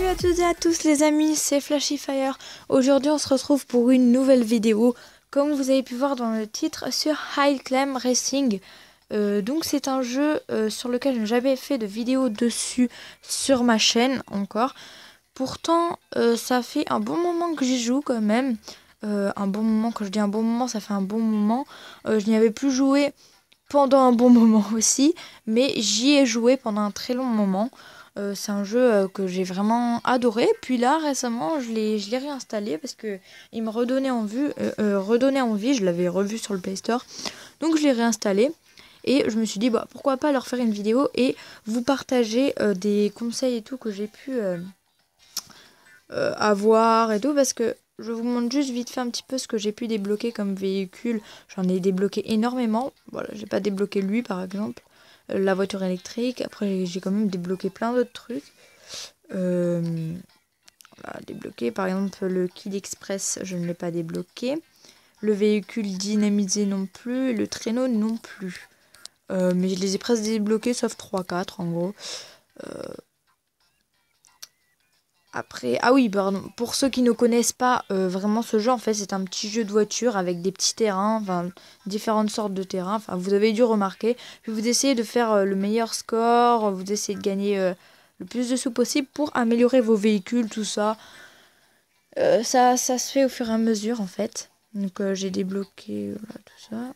Salut à toutes et à tous les amis, c'est Flashyfire. Aujourd'hui on se retrouve pour une nouvelle vidéo, comme vous avez pu voir dans le titre, sur High Climb Racing. Donc c'est un jeu sur lequel je n'ai jamais fait de vidéo dessus sur ma chaîne encore. Pourtant ça fait un bon moment que j'y joue quand même. Un bon moment, quand je dis un bon moment, ça fait un bon moment. Je n'y avais plus joué pendant un bon moment aussi, mais j'y ai joué pendant un très long moment. C'est un jeu que j'ai vraiment adoré. Puis là, récemment, je l'ai réinstallé parce que il me redonnait envie. Je l'avais revu sur le Play Store. Donc je l'ai réinstallé. Et je me suis dit, bah, pourquoi pas leur faire une vidéo et vous partager des conseils et tout que j'ai pu avoir et tout. Parce que je vous montre juste vite fait un petit peu ce que j'ai pu débloquer comme véhicule. J'en ai débloqué énormément. Voilà, j'ai pas débloqué lui par exemple. La voiture électrique. Après, j'ai quand même débloqué plein d'autres trucs. Voilà, débloqué. Par exemple, le Kid Express, je ne l'ai pas débloqué. Le véhicule dynamisé non plus. Le traîneau non plus. Mais je les ai presque débloqués, sauf 3-4 en gros. Après, ah oui, pardon. Pour ceux qui ne connaissent pas vraiment ce jeu, en fait, c'est un petit jeu de voiture avec des petits terrains, enfin, différentes sortes de terrains. Enfin, vous avez dû remarquer. Puis vous essayez de faire le meilleur score, vous essayez de gagner le plus de sous possible pour améliorer vos véhicules, tout ça. Ça se fait au fur et à mesure, en fait. Donc, j'ai débloqué voilà, tout ça.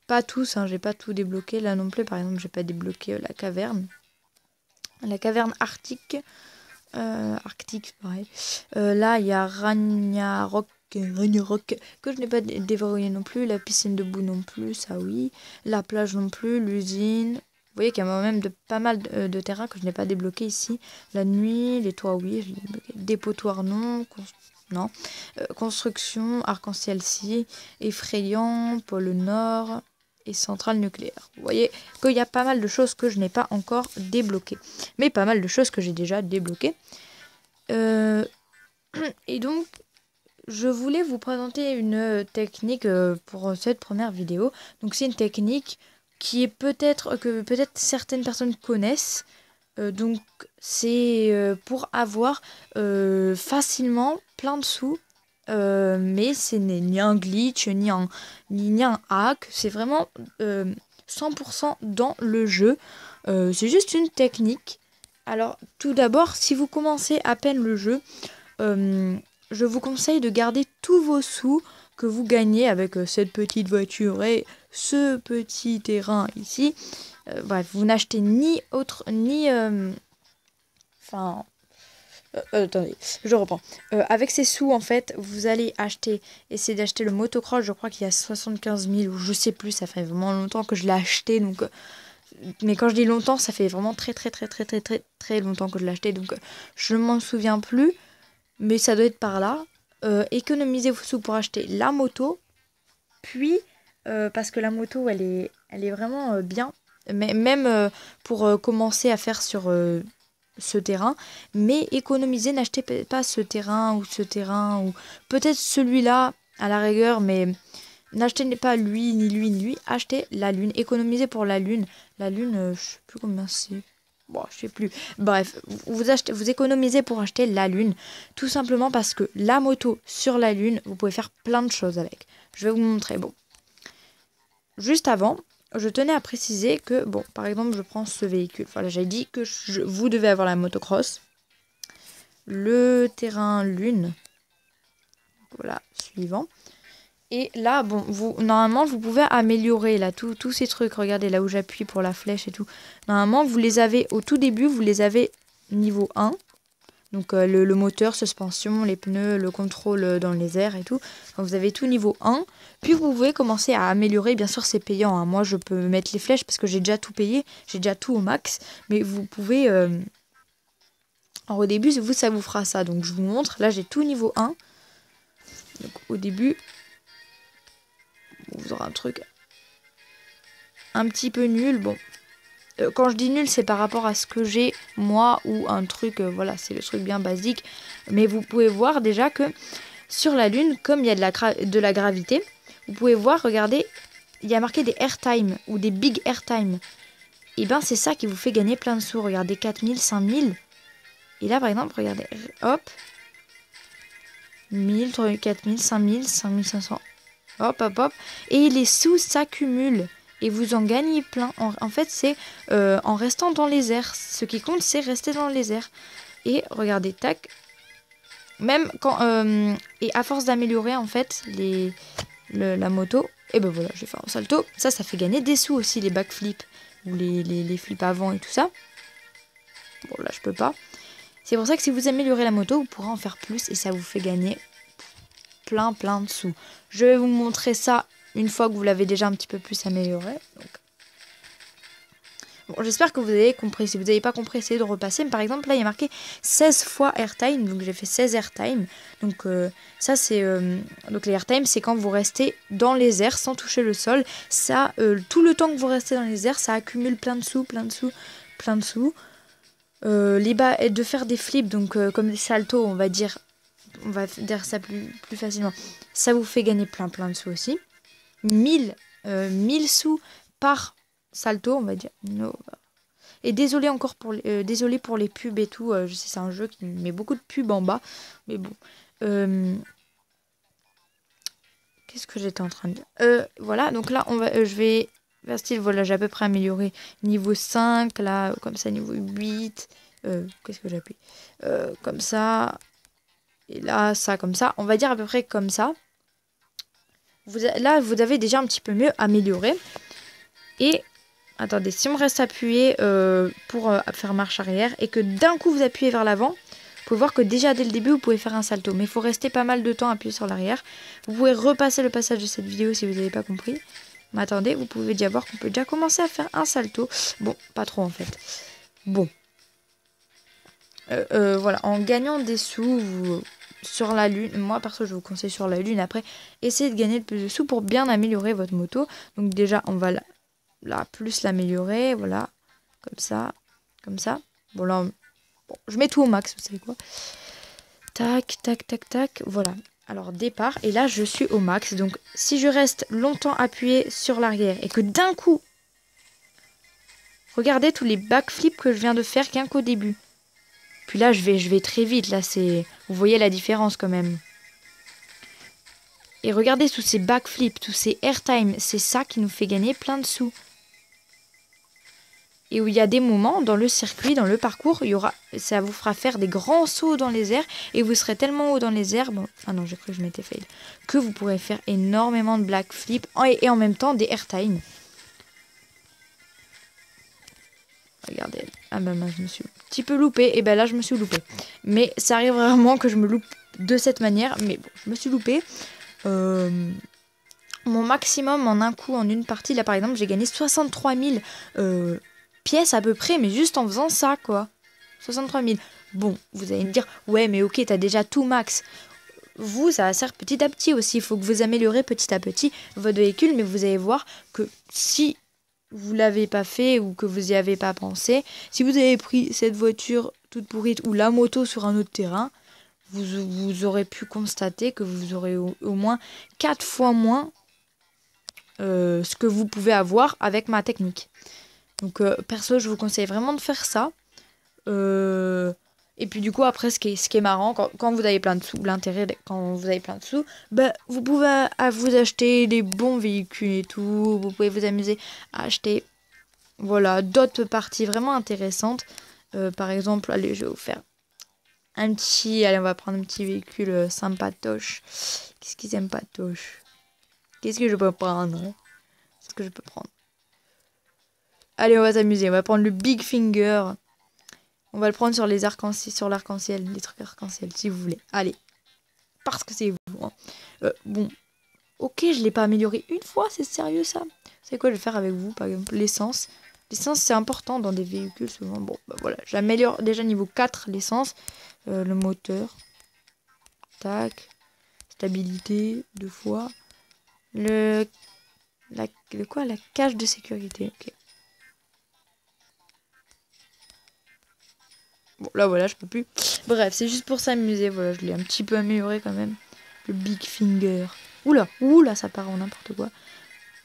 Pas tous, hein, j'ai pas tout débloqué. Là non plus, par exemple, j'ai pas débloqué la caverne. La caverne arctique. Arctique, pareil. Là, il y a Ragnarok, que je n'ai pas déverrouillé non plus. La piscine de boue non plus, ça oui. La plage non plus. L'usine. Vous voyez qu'il y a même pas mal de terrains que je n'ai pas débloqué ici. La nuit, les toits, oui, je l'ai débloqué. Dépotoir, non. Non. Construction, arc-en-ciel, si. Effrayant, pôle Nord et centrale nucléaire. Vous voyez qu'il y a pas mal de choses que je n'ai pas encore débloquées. Mais pas mal de choses que j'ai déjà débloquées. Et donc, je voulais vous présenter une technique pour cette première vidéo. Donc c'est une technique qui est peut-être certaines personnes connaissent. Donc c'est pour avoir facilement plein de sous. Mais ce n'est ni un glitch, ni un hack. C'est vraiment 100% dans le jeu. C'est juste une technique. Alors, tout d'abord, si vous commencez à peine le jeu, je vous conseille de garder tous vos sous que vous gagnez avec cette petite voiture et ce petit terrain ici. Bref, vous n'achetez ni autre, ni... attendez, je reprends. Avec ces sous, en fait, vous allez essayer d'acheter le motocross. Je crois qu'il y a 75 000 ou je sais plus. Ça fait vraiment longtemps que je l'ai acheté. Donc, mais quand je dis longtemps, ça fait vraiment très longtemps que je l'ai acheté. Donc, je ne m'en souviens plus. Mais ça doit être par là. Économisez vos sous pour acheter la moto. Puis, parce que la moto, elle est vraiment bien. Mais, même pour commencer à faire sur... ce terrain, mais économisez, n'achetez pas ce terrain, ou peut-être celui-là à la rigueur, mais n'achetez pas lui, ni lui, ni lui, achetez la lune, économisez pour la lune, je sais plus combien c'est, bon, je sais plus, bref, vous économisez pour acheter la lune, tout simplement parce que la moto sur la lune, vous pouvez faire plein de choses avec, je vais vous montrer, bon, juste avant, je tenais à préciser que, bon, par exemple, je prends ce véhicule. Voilà, j'ai dit que vous devez avoir la motocross. Le terrain lune. Voilà, suivant. Et là, bon, normalement, vous pouvez améliorer là tous ces trucs. Regardez là où j'appuie pour la flèche et tout. Normalement, vous les avez, au tout début, vous les avez niveau 1. Donc le moteur, suspension, les pneus, le contrôle dans les airs et tout. Donc, vous avez tout niveau 1. Puis vous pouvez commencer à améliorer. Bien sûr, c'est payant, hein. Moi, je peux mettre les flèches parce que j'ai déjà tout payé. J'ai déjà tout au max. Mais vous pouvez... Alors, au début, ça vous fera ça. Donc je vous montre. Là, j'ai tout niveau 1. Donc au début, vous aurez un truc un petit peu nul. Bon. Quand je dis nul, c'est par rapport à ce que j'ai moi ou un truc, voilà, c'est le truc bien basique. Mais vous pouvez voir déjà que sur la Lune, comme il y a de la gravité, vous pouvez voir, regardez, il y a marqué des airtime ou des big airtime. Et ben c'est ça qui vous fait gagner plein de sous. Regardez, 4000, 5000. Et là, par exemple, regardez, hop, 1000, 4000, 5000, 5500, hop, hop, hop. Et les sous s'accumulent. Et vous en gagnez plein. En fait, c'est en restant dans les airs. Ce qui compte, c'est rester dans les airs. Et regardez, tac. Même quand... et à force d'améliorer, en fait, la moto, et ben voilà, je vais faire un salto. Ça fait gagner des sous aussi, les backflips. Ou les flips avant et tout ça. Bon, là, je peux pas. C'est pour ça que si vous améliorez la moto, vous pourrez en faire plus. Et ça vous fait gagner plein de sous. Je vais vous montrer ça une fois que vous l'avez déjà un petit peu plus amélioré. Donc... Bon, j'espère que vous avez compris. Si vous n'avez pas compris, essayez de repasser. Mais par exemple, là, il y a marqué 16 fois airtime. Donc, j'ai fait 16 airtime. Donc, ça, c'est... donc, les airtime, c'est quand vous restez dans les airs sans toucher le sol. Ça, tout le temps que vous restez dans les airs, ça accumule plein de sous. De faire des flips, donc comme des saltos, on va dire ça plus facilement. Ça vous fait gagner plein de sous aussi. 1000 sous par salto, on va dire. No. Et désolé encore désolé pour les pubs et tout. Je sais, c'est un jeu qui met beaucoup de pubs en bas. Mais bon. Qu'est-ce que j'étais en train de dire voilà, donc là, je vais vers style, voilà, j'ai à peu près amélioré niveau 5, là, comme ça, niveau 8. Qu'est-ce que j'appuie comme ça. Et là, ça, comme ça. On va dire à peu près comme ça. Là, vous avez déjà un petit peu mieux amélioré. Et, attendez, si on reste appuyé pour faire marche arrière et que d'un coup vous appuyez vers l'avant, vous pouvez voir que déjà dès le début, vous pouvez faire un salto. Mais il faut rester pas mal de temps appuyé sur l'arrière. Vous pouvez repasser le passage de cette vidéo si vous n'avez pas compris. Mais attendez, vous pouvez déjà voir qu'on peut déjà commencer à faire un salto. Bon, pas trop en fait. Bon. Voilà, en gagnant des sous sur la lune, moi perso je vous conseille sur la lune, après essayez de gagner le plus de sous pour bien améliorer votre moto. Donc déjà on va là plus l'améliorer, voilà, comme ça. Bon là, je mets tout au max, vous savez quoi. Tac, tac, tac, tac, voilà. Alors départ, et là je suis au max, donc si je reste longtemps appuyé sur l'arrière et que d'un coup, regardez tous les backflips que je viens de faire qu'un qu'au début. Puis là, je vais très vite. Là, c'est... Vous voyez la différence quand même. Et regardez tous ces backflips, tous ces airtime. C'est ça qui nous fait gagner plein de sous. Et où il y a des moments dans le circuit, dans le parcours, ça vous fera faire des grands sauts dans les airs. Et vous serez tellement haut dans les airs... Bon, ah non, j'ai cru que je m'étais fail. Que vous pourrez faire énormément de backflips et en même temps des airtime. Regardez, ah bah moi je me suis un petit peu loupée, et ben là je me suis loupée. Mais ça arrive vraiment que je me loupe de cette manière, mais bon, je me suis loupée. Mon maximum en un coup, en une partie, là par exemple, j'ai gagné 63 000 pièces à peu près, mais juste en faisant ça, quoi. 63 000. Bon, vous allez me dire, ouais mais ok, t'as déjà tout max. Vous, ça va servir petit à petit aussi, il faut que vous améliorez petit à petit votre véhicule, mais vous allez voir que si... vous l'avez pas fait ou que vous y avez pas pensé, si vous avez pris cette voiture toute pourrite ou la moto sur un autre terrain, vous aurez pu constater que vous aurez au moins 4 fois moins ce que vous pouvez avoir avec ma technique. Donc perso, je vous conseille vraiment de faire ça. Et puis du coup, après, ce qui est marrant, quand vous avez plein de sous, l'intérêt, quand vous avez plein de sous, bah, vous pouvez vous acheter des bons véhicules et tout. Vous pouvez vous amuser à acheter, voilà, d'autres parties vraiment intéressantes. Par exemple, allez, je vais vous faire allez, on va prendre un petit véhicule sympatoche. Qu'est-ce qu'ils aiment patoche? Qu'est-ce que je peux prendre? Qu'est-ce que je peux prendre? Allez, on va s'amuser. On va prendre le Big Finger. On va le prendre sur les arcs-en-ciel, sur l'arc-en-ciel, les trucs arc-en-ciel, si vous voulez. Allez, parce que c'est vous. Hein. Bon, ok, je l'ai pas amélioré une fois, c'est sérieux ça? C'est quoi je vais faire avec vous, par exemple, l'essence. L'essence, c'est important dans des véhicules, souvent. Bon, bah voilà, j'améliore déjà niveau 4 l'essence. Le moteur. Tac. Stabilité, 2 fois. La cage de sécurité, ok. Bon, là, voilà, je peux plus. Bref, c'est juste pour s'amuser. Voilà, je l'ai un petit peu amélioré quand même. Le Big Finger. Oula, ça part en n'importe quoi.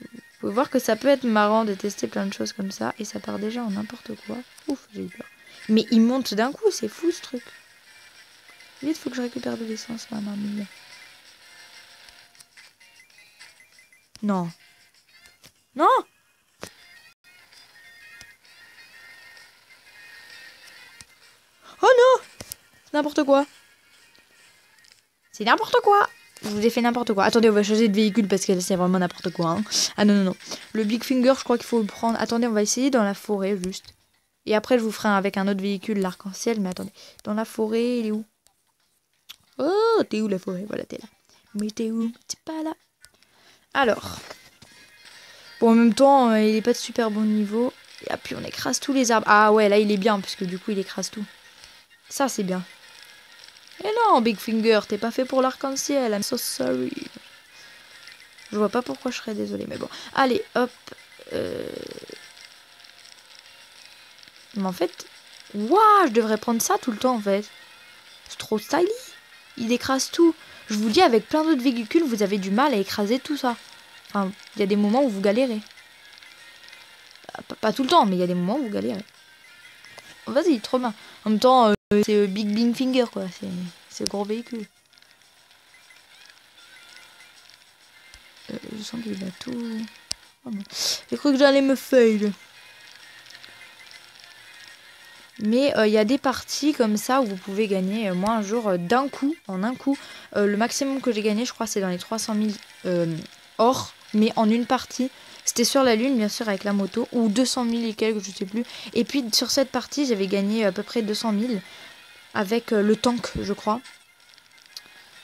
Vous pouvez voir que ça peut être marrant de tester plein de choses comme ça. Et ça part déjà en n'importe quoi. Ouf, j'ai eu peur. Mais il monte d'un coup, c'est fou ce truc. Vite, faut que je récupère de l'essence, ma mamie. Non. Non! Oh non! N'importe quoi. C'est n'importe quoi. Je vous ai fait n'importe quoi. Attendez, on va changer de véhicule parce que c'est vraiment n'importe quoi. Hein. Ah non, non, non. Le Big Finger, je crois qu'il faut le prendre. Attendez, on va essayer dans la forêt juste. Et après, je vous ferai avec un autre véhicule, l'arc-en-ciel. Mais attendez, dans la forêt, il est où? Oh, t'es où la forêt? Voilà, t'es là. Mais t'es où? T'es pas là. Alors. Bon, en même temps, il est pas de super bon niveau. Et puis, on écrase tous les arbres. Ah ouais, là, il est bien parce que du coup, il écrase tout. Ça, c'est bien. Eh non, Big Finger, t'es pas fait pour l'arc-en-ciel. I'm so sorry. Je vois pas pourquoi je serais désolée, mais bon. Allez, hop. Mais en fait... Waouh, je devrais prendre ça tout le temps, en fait. C'est trop stylish. Il écrase tout. Je vous dis, avec plein d'autres véhicules, vous avez du mal à écraser tout ça. Enfin, il y a des moments où vous galérez. Pas tout le temps, mais il y a des moments où vous galérez. Vas-y, trop bien. En même temps, c'est Big Finger, quoi. C'est le gros véhicule. Je sens qu'il a tout... Oh non. J'ai cru que j'allais me fail. Mais il y a des parties comme ça où vous pouvez gagner, moi un jour, d'un coup, en un coup. Le maximum que j'ai gagné, je crois, c'est dans les 300 000 or. Mais en une partie. C'était sur la lune, bien sûr, avec la moto. Ou 200 000 et quelques, je sais plus. Et puis sur cette partie, j'avais gagné à peu près 200 000. Avec le tank, je crois.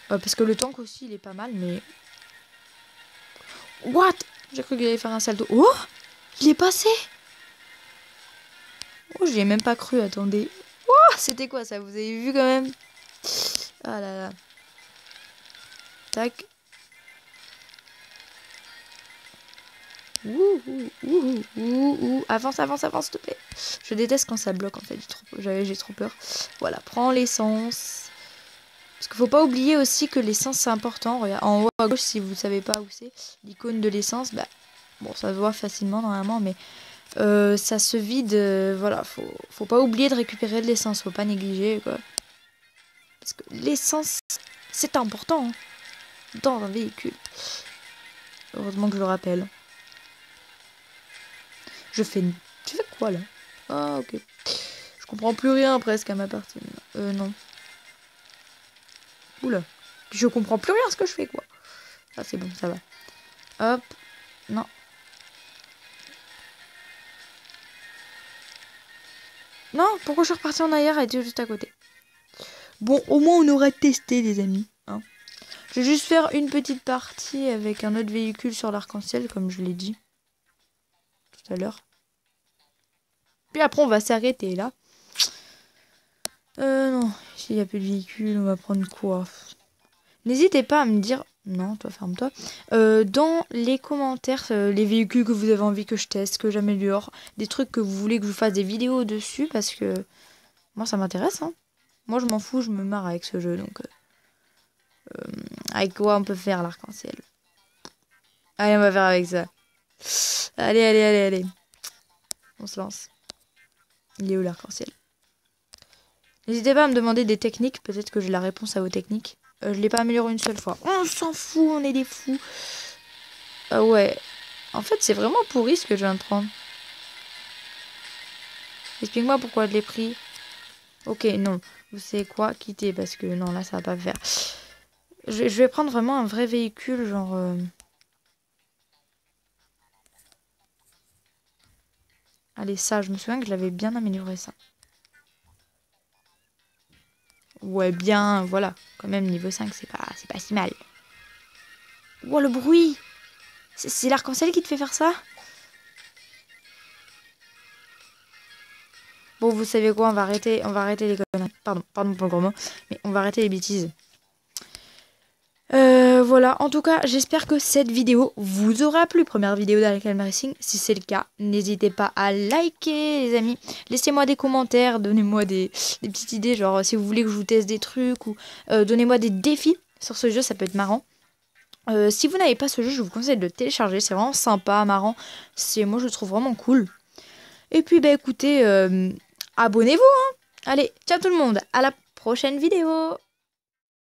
Parce que le tank aussi, il est pas mal, mais... What? J'ai cru qu'il allait faire un salto. Oh! Il est passé! Oh, j'y ai même pas cru, attendez. Oh, c'était quoi ça? Vous avez vu quand même? Ah là là. Tac. Ouh, ouh, ouh, ouh, ouh. Avance, avance, avance, s'il te plaît. Je déteste quand ça bloque en fait. J'ai trop peur. Voilà, prends l'essence. Parce qu'il faut pas oublier aussi que l'essence c'est important. Regarde, en haut à gauche, si vous savez pas où c'est, l'icône de l'essence, bah bon, ça se voit facilement normalement, mais ça se vide. Voilà, faut pas oublier de récupérer de l'essence, faut pas négliger quoi. Parce que l'essence, c'est important hein, dans un véhicule. Heureusement que je le rappelle. Tu fais quoi là? Ah ok. Je comprends plus rien presque à ma partie. Non. Oula. Je comprends plus rien à ce que je fais quoi. Ah c'est bon, ça va. Hop. Non. Non, pourquoi je suis repartie en arrière? Elle était juste à côté. Bon, au moins on aura testé les amis. Hein. Je vais juste faire une petite partie avec un autre véhicule sur l'arc-en-ciel, comme je l'ai dit tout à l'heure. Puis après on va s'arrêter là. Non, s'il n'y a plus de véhicule, on va prendre quoi? N'hésitez pas à me dire... Non, toi, ferme-toi. Dans les commentaires, les véhicules que vous avez envie que je teste, que j'améliore, des trucs que vous voulez que je vous fasse des vidéos dessus, parce que moi, ça m'intéresse. Hein. Moi, je m'en fous, je me marre avec ce jeu. Donc, avec quoi on peut faire l'arc-en-ciel? Allez, on va faire avec ça. Allez, allez, allez, allez. On se lance. Il est où l'arc-en-ciel? N'hésitez pas à me demander des techniques. Peut-être que j'ai la réponse à vos techniques. Je l'ai pas amélioré une seule fois. On s'en fout, on est des fous. Ah ouais. En fait, c'est vraiment pourri ce que je viens de prendre. Explique-moi pourquoi je l'ai pris. Ok, non. Vous savez quoi? Quitter, parce que non, là, ça va pas faire. Je vais prendre vraiment un vrai véhicule, genre... Allez, ça, je me souviens que je l'avais bien amélioré, ça. Ouais, bien, voilà. Quand même, niveau 5, c'est pas si mal. Oh, le bruit! C'est l'arc-en-ciel qui te fait faire ça? Bon, vous savez quoi, on va arrêter les conneries. Pardon pour le gros mot, mais on va arrêter les bêtises. Voilà, en tout cas, j'espère que cette vidéo vous aura plu. Première vidéo d'Ariel Racing. Si c'est le cas, n'hésitez pas à liker, les amis. Laissez-moi des commentaires, donnez-moi des petites idées, genre si vous voulez que je vous teste des trucs ou donnez-moi des défis sur ce jeu, ça peut être marrant. Si vous n'avez pas ce jeu, je vous conseille de le télécharger. C'est vraiment sympa, marrant. Moi, je le trouve vraiment cool. Et puis, bah écoutez, abonnez-vous. Hein. Allez, ciao tout le monde, à la prochaine vidéo.